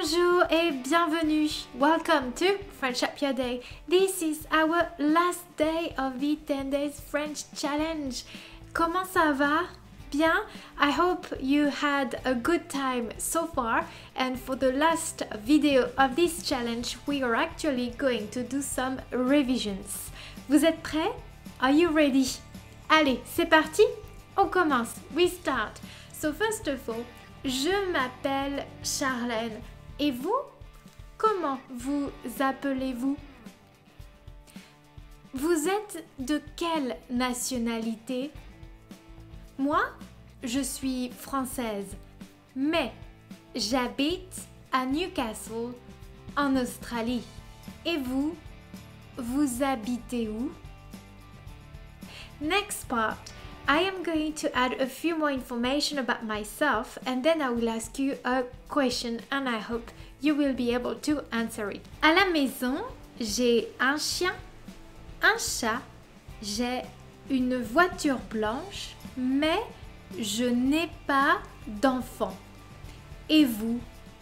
Bonjour et bienvenue. Welcome to French Up Your Day. This is our last day of the 10 days French challenge. Comment ça va? Bien? I hope you had a good time so far, and for the last video of this challenge we are actually going to do some revisions. Vous êtes prêts? Are you ready? Allez, c'est parti? On commence. We start. So first of all, je m'appelle Charlène. Et vous? Comment vous appelez-vous? Vous êtes de quelle nationalité? Moi, je suis française, mais j'habite à Newcastle, en Australie. Et vous? Vous habitez où? Next part. I am going to add a few more information about myself and then I will ask you a question and I hope you will be able to answer it. À la maison, j'ai un chien, un chat, j'ai une voiture blanche, mais je n'ai pas d'enfant. Et vous,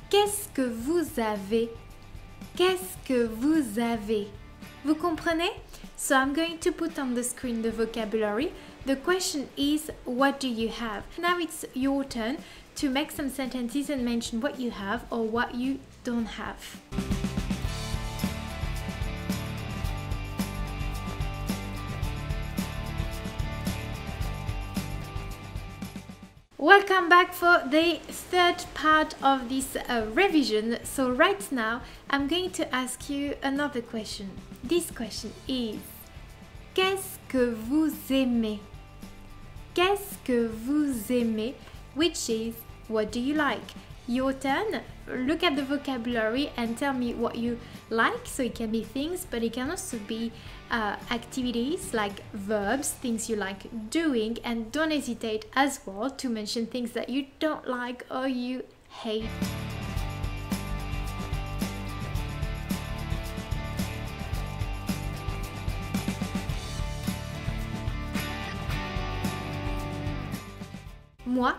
qu'est-ce que vous avez? Qu'est-ce que vous avez? Vous comprenez? So I'm going to put on the screen the vocabulary. The question is, what do you have? Now it's your turn to make some sentences and mention what you have or what you don't have. Welcome back for the third part of this revision. So right now I'm going to ask you another question. This question is, qu'est-ce que vous aimez? Qu'est-ce que vous aimez? Which is, what do you like? Your turn. Look at the vocabulary and tell me what you like. So it can be things, but it can also be activities like verbs, things you like doing, and don't hesitate as well to mention things that you don't like or you hate. Moi,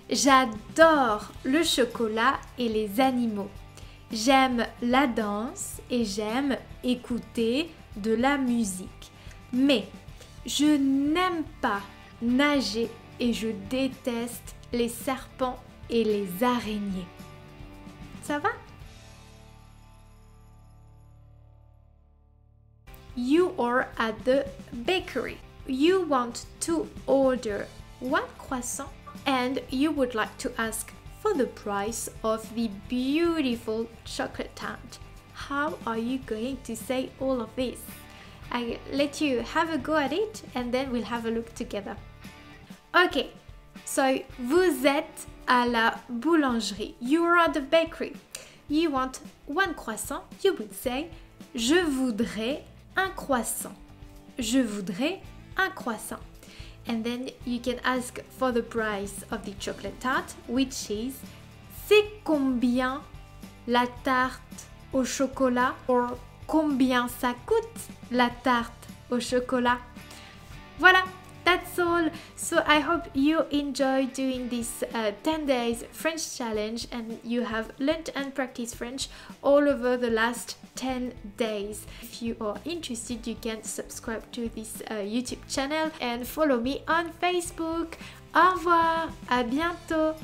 j'adore le chocolat et les animaux. J'aime la danse et j'aime écouter de la musique. Mais je n'aime pas nager et je déteste les serpents et les araignées. Ça va? You are at the bakery. You want to order one croissant and you would like to ask for the price of the beautiful chocolate tart. How are you going to say all of this? I'll let you have a go at it and then we'll have a look together. Okay, so vous êtes à la boulangerie. You are at the bakery. You want one croissant. You would say, je voudrais un croissant. Je voudrais un croissant. And then you can ask for the price of the chocolate tart, which is, c'est combien la tarte au chocolat? Or, combien ça coûte la tarte au chocolat? Voilà, that's all. So I hope you enjoy doing this 10 days French challenge and you have learned and practiced French all over the last 10 days. If you are interested, you can subscribe to this YouTube channel and follow me on Facebook. Au revoir, à bientôt.